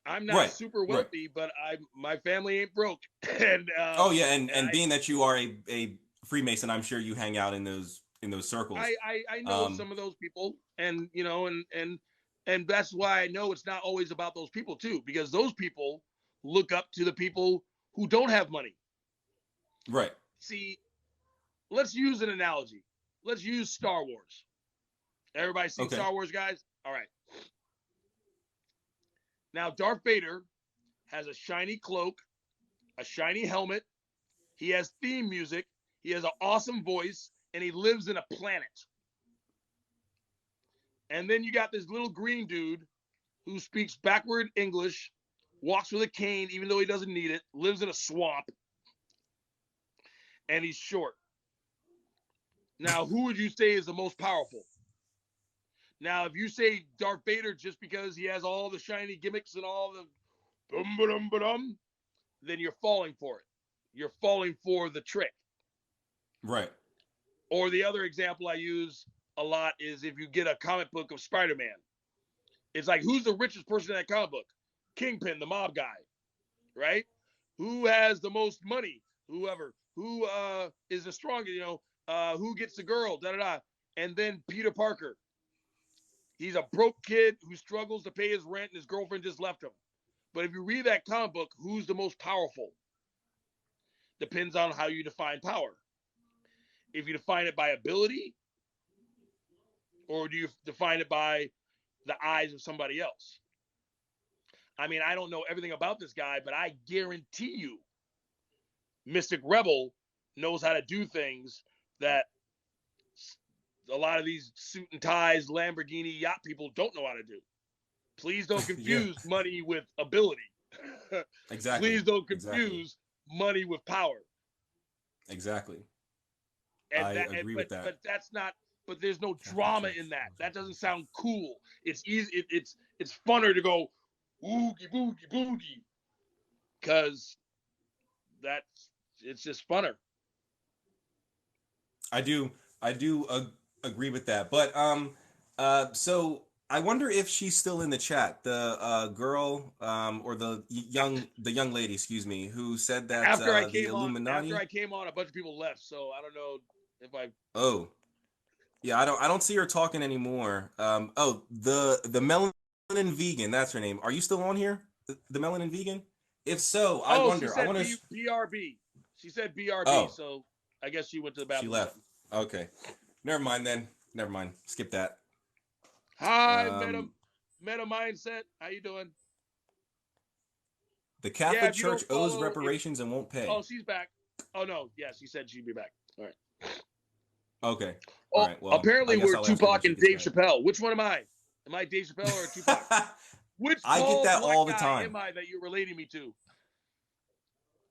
I'm not right, super right. wealthy, but my family ain't broke, and Oh yeah, and and being that you are a Freemason, I'm sure you hang out in those circles. I know Um, some of those people, and and that's why I know it's not always about those people too, because those people look up to the people who don't have money. right. See, let's use an analogy. Let's use Star Wars. Everybody seen Okay. Star Wars, guys? All right. Now, Darth Vader has a shiny cloak, a shiny helmet. He has theme music. He has an awesome voice, and he lives in a planet. And then you got this little green dude who speaks backward English, walks with a cane even though he doesn't need it, lives in a swamp, and he's short. Now, who would you say is the most powerful? Now, if you say Darth Vader just because he has all the shiny gimmicks and all the boom, boom, boom, then you're falling for it. You're falling for the trick. Right. Or the other example I use a lot is if you get a comic book of Spider-Man. It's like, who's the richest person in that comic book? Kingpin, the mob guy, right? Who has the most money? Whoever. Who is the strongest, who gets the girl, da-da-da. And then Peter Parker. He's a broke kid who struggles to pay his rent and his girlfriend just left him. But if you read that comic book, who's the most powerful? Depends on how you define power. If you define it by ability, or do you define it by the eyes of somebody else? I mean, I don't know everything about this guy, but I guarantee you Mystic Rebel knows how to do things that a lot of these suit and ties, Lamborghini yacht people don't know how to do. Please don't confuse money with ability. Exactly. Please don't confuse money with power. Exactly. And I agree with that. But that's not. But there's no drama in that. That doesn't sound cool. It's easy. It's funner to go oogie boogie boogie, because it's just funner. I do agree with that. But so I wonder if she's still in the chat. The girl or the young lady, excuse me, who said that After I the Illuminati. after I came on, a bunch of people left. So I don't know if I. Oh, yeah, I don't see her talking anymore. The Melanin Vegan, that's her name. Are you still on here? The Melanin Vegan? If so, I wonder. She said I wonder. BRB. She said BRB. Oh. So I guess she went to the bathroom. She left. Okay. Never mind then. Never mind. Skip that. Hi, Meta Mindset. How you doing? The Catholic Church owes reparations and won't pay. Oh, she's back. Oh no, yeah, she said she'd be back. All right. Okay. All right. Well, apparently we're Tupac and Dave Chappelle. Which one am I? Am I Dave Chappelle or Tupac? Which I get that all the time. Am I that you're relating me to?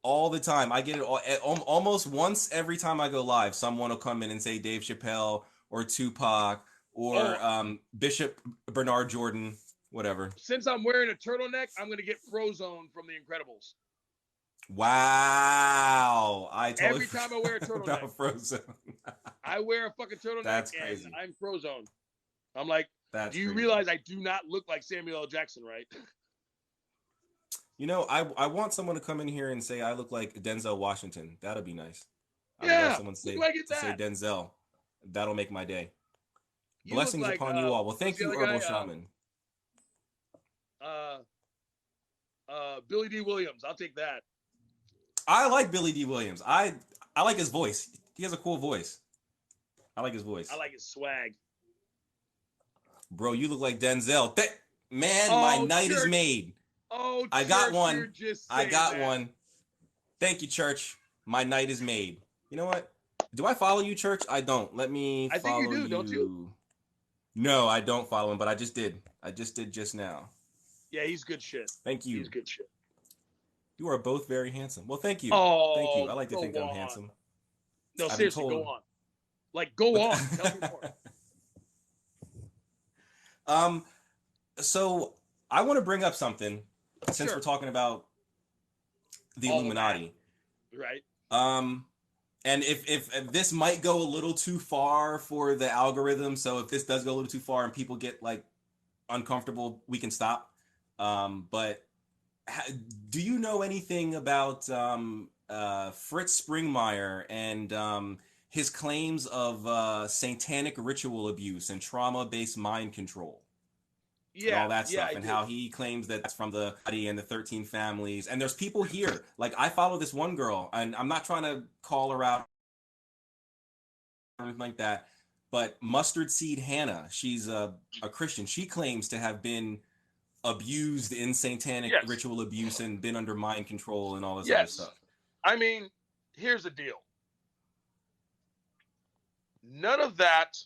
All the time. I get it almost once every time I go live. Someone will come in and say Dave Chappelle or Tupac or Bishop Bernard Jordan, whatever. Since I'm wearing a turtleneck, I'm going to get Frozone from The Incredibles. Wow. Every time I wear a turtleneck. Frozone. I wear a fucking turtleneck. That's crazy. And I'm Frozone. I'm like, do you realize I do not look like Samuel L. Jackson, right? You know, I want someone to come in here and say I look like Denzel Washington. That'll be nice. Yeah, want someone say Denzel. That'll make my day. Blessings upon you all. Well, thank you, Herbal Shaman. Billy D. Williams. I'll take that. I like Billy D. Williams. I like his voice. He has a cool voice. I like his voice. I like his swag. Bro, you look like Denzel. My night is made. Oh, I got one. I got one. Thank you, Church. My night is made. You know what? Do I follow you, Church? I don't. Let me follow you. I think you do, don't you? No, I don't follow him, but I just did. I just did just now. Yeah, he's good shit. Thank you. He's good shit. You are both very handsome. Well, thank you. Oh, thank you. I like to think I'm handsome. No, seriously, go on. Like, go on. Tell me more. So I want to bring up something since we're talking about the Illuminati. Right. And if this might go a little too far for the algorithm, so if this does go a little too far and people get like uncomfortable, we can stop. But do you know anything about Fritz Springmeier and his claims of satanic ritual abuse and trauma-based mind control? And all that stuff, and how he claims that that's from the body and the 13 families. And there's people here, like I follow this one girl, and I'm not trying to call her out or anything like that, but Mustard Seed Hannah, she's a Christian. She claims to have been abused in satanic ritual abuse and been under mind control and all this other stuff. I mean, here's the deal. None of that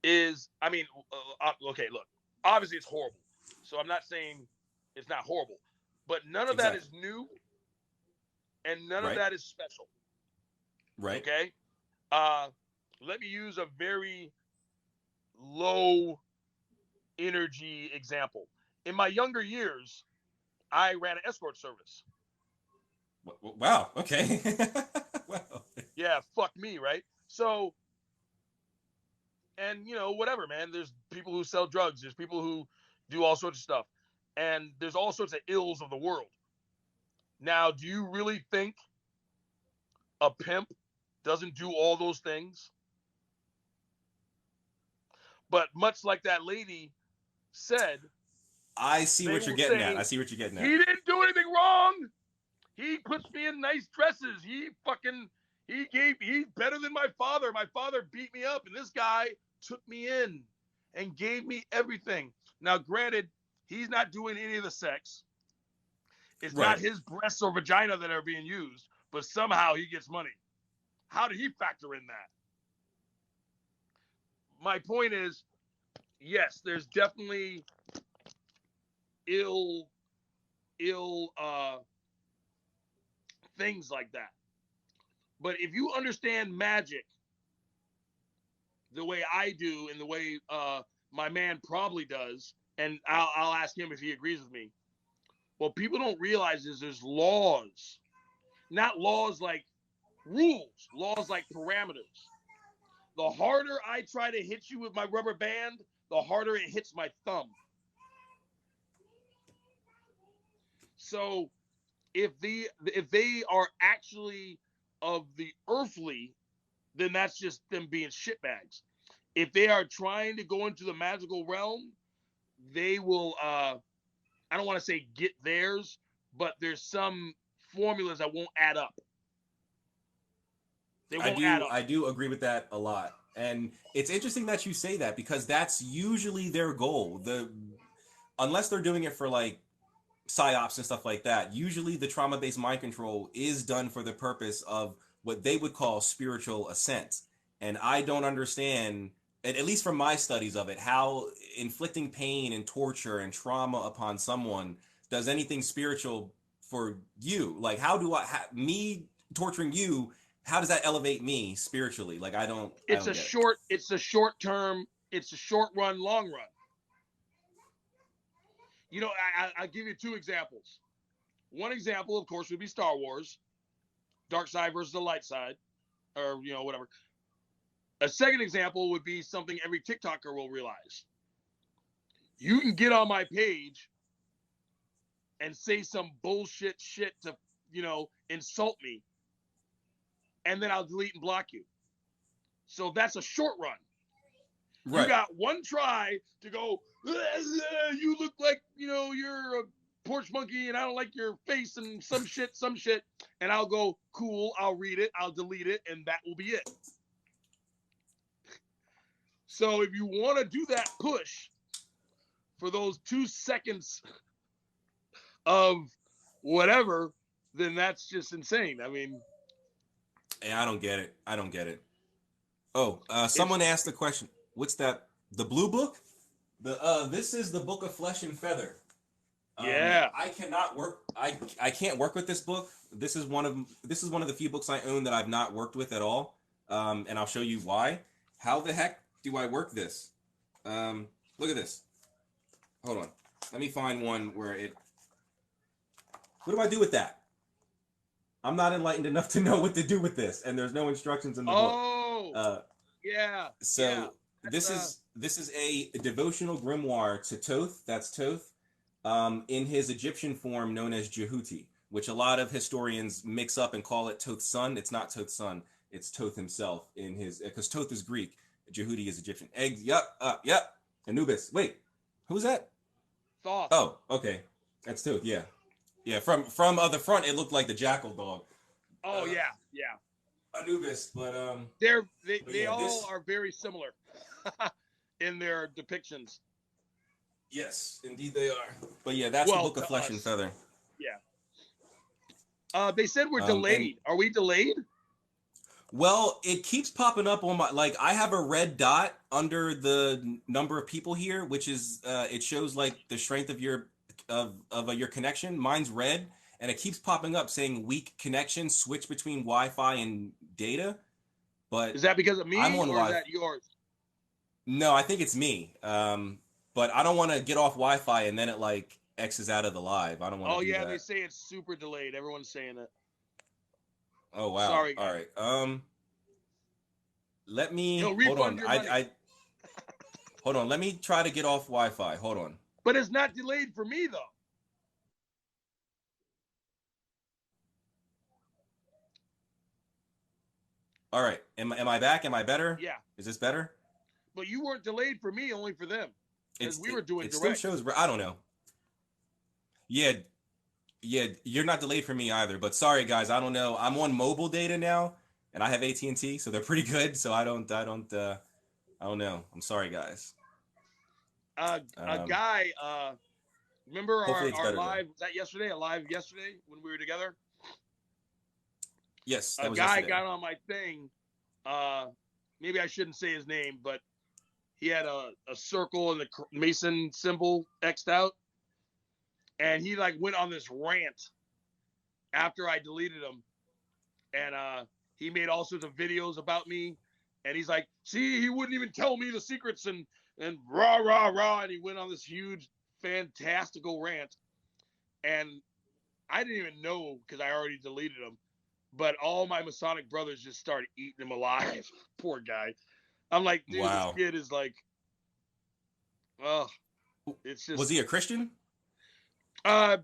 is, okay, look. Obviously, it's horrible. So I'm not saying it's not horrible. But none of that is new. And none of that is special. Right. Okay? Let me use a very low energy example. In my younger years, I ran an escort service. Wow. Okay. Wow. Yeah, fuck me, right? So, and whatever, man. There's people who sell drugs. There's people who do all sorts of stuff, and there's all sorts of ills of the world. Now, do you really think a pimp doesn't do all those things? But much like that lady said, I see they what you're will getting at. say, I see what you're getting he at. didn't do anything wrong. He puts me in nice dresses. He's better than my father. My father beat me up, and this guy took me in and gave me everything. Now, granted, he's not doing any of the sex. It's not Right. his breasts or vagina that are being used, but somehow he gets money. How did he factor in that? My point is, yes, there's definitely ill things like that. But if you understand magic the way I do and the way my man probably does, and I'll ask him if he agrees with me. What people don't realize is there's laws, not laws like rules, laws like parameters. The harder I try to hit you with my rubber band, the harder it hits my thumb. So if they are actually of the earthly, then that's just them being shitbags. If they are trying to go into the magical realm, they will I don't want to say get theirs, but there's some formulas that won't add up. They I won't add do up. I do agree with that a lot. And it's interesting that you say that because that's usually their goal. Unless they're doing it for like psyops and stuff like that, usually the trauma-based mind control is done for the purpose of what they would call spiritual ascent. And I don't understand, at least from my studies of it, how inflicting pain and torture and trauma upon someone does anything spiritual for you. Like, how do me torturing you, how does that elevate me spiritually? Like, I It's don't a get it. short. It's a short term. It's a short run, long run. I'll give you two examples. One example, of course, would be Star Wars, dark side versus the light side, or whatever. A second example would be something every TikToker will realize. You can get on my page and say some bullshit shit to, insult me, and then I'll delete and block you. So that's a short run. You Right. got one try to go, you look like, you're a porch monkey and I don't like your face and some shit. And I'll go, cool, I'll read it, I'll delete it, and that will be it. So if you want to do that push for those 2 seconds of whatever, then that's just insane. I mean, I don't get it. I don't get it. Oh, it's someone asked the question. What's that? The blue book? This is the Book of Flesh and Feather. yeah. I cannot work. I can't work with this book. This is one of the few books I own that I've not worked with at all. And I'll show you why. How the heck do I work this? Look at this. Hold on. Let me find one where it. What do I do with that? I'm not enlightened enough to know what to do with this, and there's no instructions in the book. Oh, Uh, yeah. Yeah. so That's this is a devotional grimoire to Thoth. That's Thoth. In his Egyptian form known as Jehuti, which a lot of historians mix up and call it Thoth's son. It's not Thoth's son. It's Thoth himself in his, because Thoth is Greek, Jehuti is Egyptian. Yep. Anubis. Wait, who's that? Thoth. Oh, okay, that's Thoth. Yeah, yeah. From the front, it looked like the jackal dog. Oh, yeah. Yeah. Anubis, but They yeah, all this. are very similar in their depictions. Yes, indeed they are. But yeah, that's the Well, Book of to Flesh and us. Feather. Yeah. They said we're And delayed. Are we delayed? well, it keeps popping up on my, like, I have a red dot under the number of people here, which is it shows like the strength of your connection. Mine's red, and it keeps popping up saying weak connection, switch between Wi-Fi and data. But Is that because of I'm me on or is Wi-Fi. that yours? No, I think it's me. But I don't want to get off Wi-Fi and then it like X's out of the live. I don't want to Oh do yeah, that. they say it's super delayed. Everyone's saying that. Oh wow. Sorry, All guys. right. Let He'll me hold refund on. your money. I hold on. Let me try to get off Wi-Fi. Hold on. But it's not delayed for me though. All right. Am I back? Am I better? Yeah. Is this better? But you weren't delayed for me, only for them. Because we were doing It still direct. shows. I don't know. Yeah, yeah. You're not delayed for me either. But sorry, guys. I don't know. I'm on mobile data now, and I have AT&T, so they're pretty good. So I don't know. I'm sorry, guys. A Um, guy, remember hopefully it's our better though. live, was that yesterday? A live yesterday when we were together? Yes, A that was guy yesterday. got on my thing. Maybe I shouldn't say his name, but he had a circle and the Mason symbol X'd out. And he like went on this rant after I deleted him. And he made all sorts of videos about me. And he's like, see, he wouldn't even tell me the secrets and rah, rah, rah. And he went on this huge, fantastical rant. And I didn't even know because I already deleted him. But all my Masonic brothers just started eating him alive. Poor guy. I'm like, dude, this Wow. kid is like, oh, it's Was just, he a Christian? uh,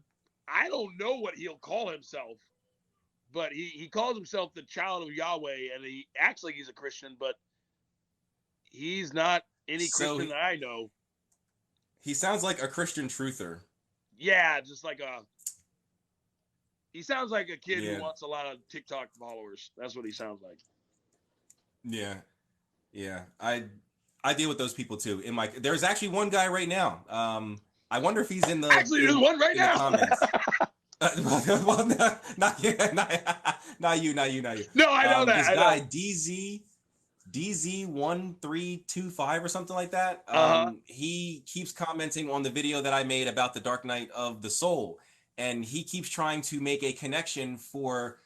I don't know what he'll call himself, but he calls himself the child of Yahweh, and he's a Christian, but he's not any So Christian that I know. he sounds like a Christian truther. Yeah, just like he sounds like a kid who Yeah. wants a lot of TikTok followers. That's what he sounds like. Yeah. Yeah. I deal with those people too. There's actually one guy right now. I wonder if he's in the Actually, there's one right in the now. comments. Well, not you, not you, not you, not you. No, I know that. This I know. guy DZ1325 or something like that. Uh-huh. He keeps commenting on the video that I made about the Dark Night of the Soul, and he keeps trying to make a connection for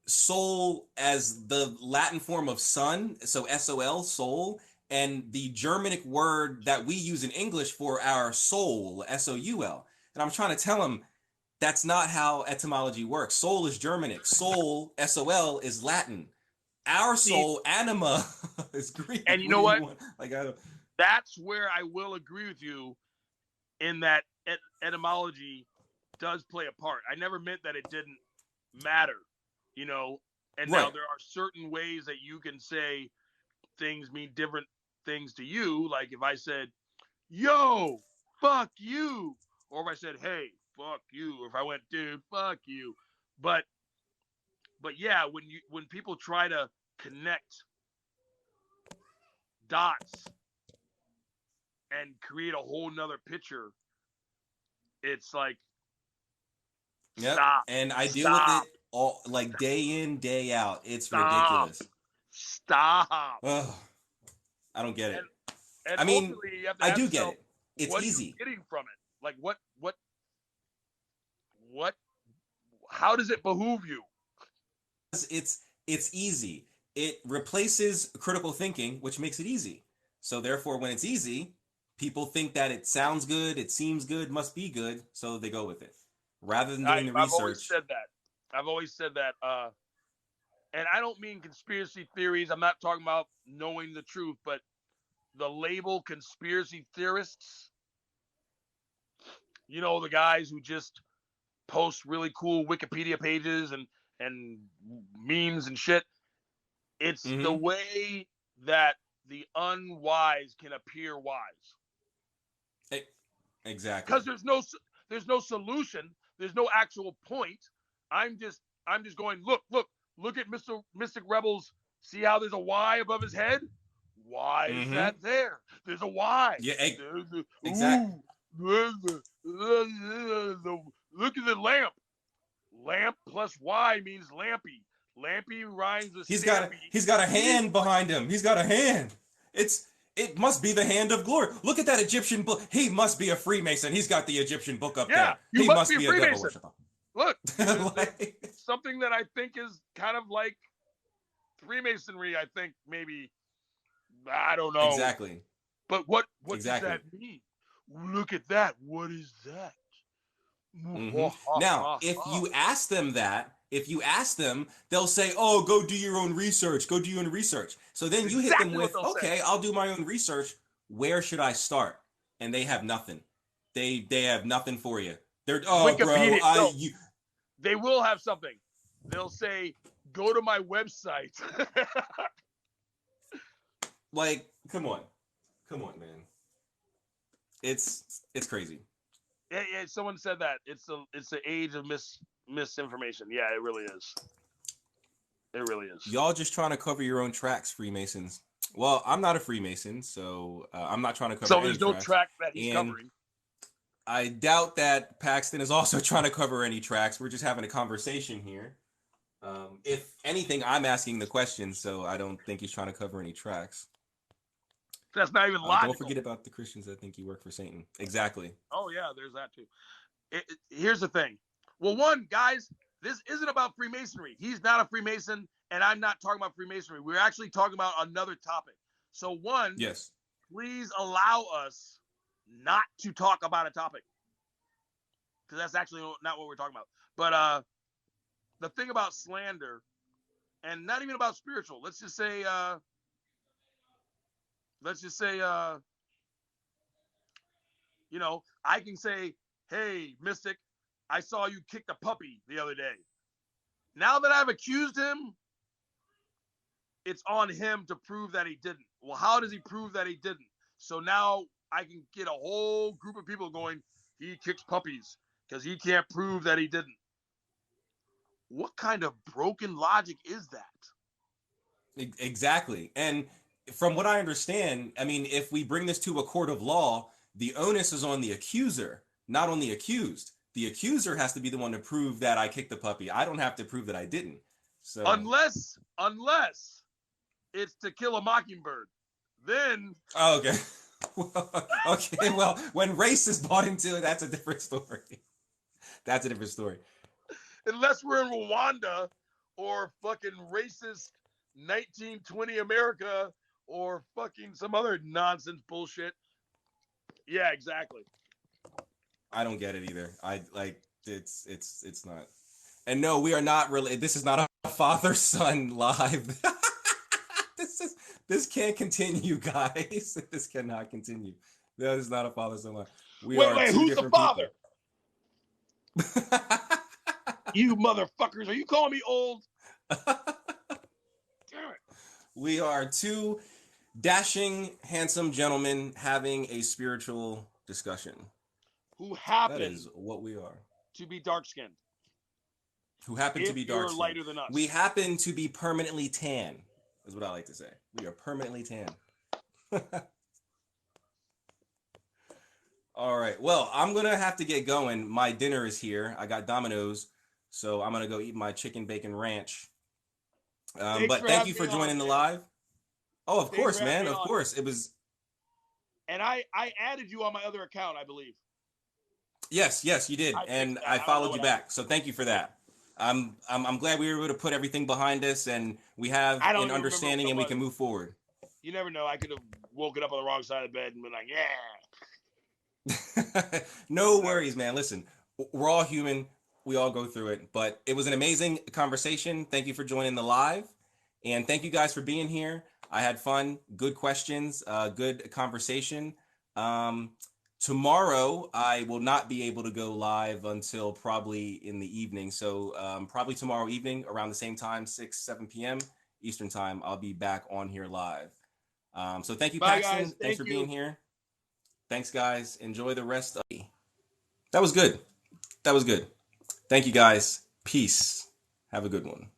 soul as the Latin form of sun, so SOL, soul, and the Germanic word that we use in English for our soul, SOUL. And I'm trying to tell him that's not how etymology works. Soul is Germanic. Soul, SOL, is Latin. Our See, soul, anima, is Greek. and you What know do you what? want? Like, I don't. That's where I will agree with you in that etymology does play a part. I never meant that it didn't matter, you know. And now Right. there are certain ways that you can say things mean different things to you. Like if I said, yo, fuck you. Or if I said, hey, fuck you. Or if I went, dude, fuck you. But yeah, when people try to connect dots and create a whole nother picture, it's like, Yep. stop, And I deal with stop, it all like day in, day out. It's stop, ridiculous. stop. Ugh, I don't get And it. and I mean, ultimately you have to I ask do get yourself, it. It's what are you easy. getting from it? Like what how does it behoove you? It's easy. It replaces critical thinking, which makes it easy. So therefore, when it's easy, people think that it sounds good, it seems good, must be good, so they go with it rather than doing the I've always research. said that. I've always said that. And I don't mean conspiracy theories. I'm not talking about knowing the truth, but the label conspiracy theorists, you know, the guys who just post really cool Wikipedia pages and memes and shit. It's the Mm-hmm. way that the unwise can appear wise. Exactly. Because there's no solution. There's no actual point. I'm just going, look at Mr. Mystic Rebels. See how there's a Y above his head? Why is Mm-hmm. that there? There's a Y. Yeah. There's a, Exact. ooh, look at the lamp. Lamp plus Y means lampy. Lampy rhymes with Stampy. He's got a He's hand behind him. He's got a hand. It must be the hand of glory. Look at that Egyptian book. He must be a Freemason. He's got the Egyptian book up yeah, there. you He must must be a be a devil Freemason. worshiper. Look, Like, something that I think is kind of like Freemasonry. I think maybe I don't know, exactly. but what does that Exactly. mean? Look at that. What is that? Now, if you ask them that, they'll say, "Oh, go do your own research. Go do your own research." So then you hit them with, "Okay, I'll do my own research. Where should I start?" And they have nothing. They have nothing for you. They're Wikipedia, bro, they will have something. They'll say, "Go to my website." Like, come on, man. It's crazy. Yeah, someone said that it's the age of misinformation. Yeah, it really is. It really is. Y'all just trying to cover your own tracks, Freemasons. Well, I'm not a Freemason, so I'm not trying to cover. So there's no track that he's covering. I doubt that Paxton is also trying to cover any tracks. We're just having a conversation here. If anything, I'm asking the question, so I don't think he's trying to cover any tracks. That's not even logical. Don't forget about the Christians that think you work for Satan. Exactly. Oh, yeah, there's that too. Here's the thing. Well, one, guys, this isn't about Freemasonry. He's not a Freemason, and I'm not talking about Freemasonry. We're actually talking about another topic. So, one, yes, please allow us not to talk about a topic, because that's actually not what we're talking about. But the thing about slander, and not even about spiritual, let's just say, you know, I can say, "Hey, Mystic, I saw you kick the puppy the other day." Now that I've accused him, it's on him to prove that he didn't. Well, how does he prove that he didn't? So now I can get a whole group of people going, "He kicks puppies," because he can't prove that he didn't. What kind of broken logic is that? Exactly. And from what I understand, I mean, if we bring this to a court of law, the onus is on the accuser, not on the accused. The accuser has to be the one to prove that I kicked the puppy. I don't have to prove that I didn't. So unless it's To Kill a Mockingbird, then okay. Okay, well, when race is bought into it, that's a different story. That's a different story. Unless we're in Rwanda or fucking racist 1920 America or fucking some other nonsense bullshit. Yeah, exactly. I don't get it either. I like it's not. And no, we are not really. This is not a father-son live. This can't continue, guys. This cannot continue. No, this is not a father-son live. Wait, who's the father? You motherfuckers, are you calling me old? Damn it. We are two dashing, handsome gentlemen having a spiritual discussion. Who happen that is what we are. To be dark-skinned. Who happen to be dark-skinned. You're lighter than us. We happen to be permanently tan, is what I like to say. We are permanently tan. All right. Well, I'm going to have to get going. My dinner is here. I got Domino's, so I'm going to go eat my chicken bacon ranch. But thank you for joining the live. Oh, of course, man. Of course. It was. And I added you on my other account, I believe. Yes, you did. And I followed you back. So thank you for that. I'm glad we were able to put everything behind us and we have an understanding and we can move forward. You never know. I could have woken up on the wrong side of the bed and been like, yeah. No worries, man. Listen, we're all human. We all go through it. But it was an amazing conversation. Thank you for joining the live. And thank you guys for being here. I had fun. Good questions. Good conversation. Tomorrow, I will not be able to go live until probably in the evening. So probably tomorrow evening around the same time, 7 p.m. Eastern time, I'll be back on here live. So thank you, Paxton. Guys. Thanks for being here. Thanks, guys. Enjoy the rest of it. That was good. Thank you, guys. Peace. Have a good one.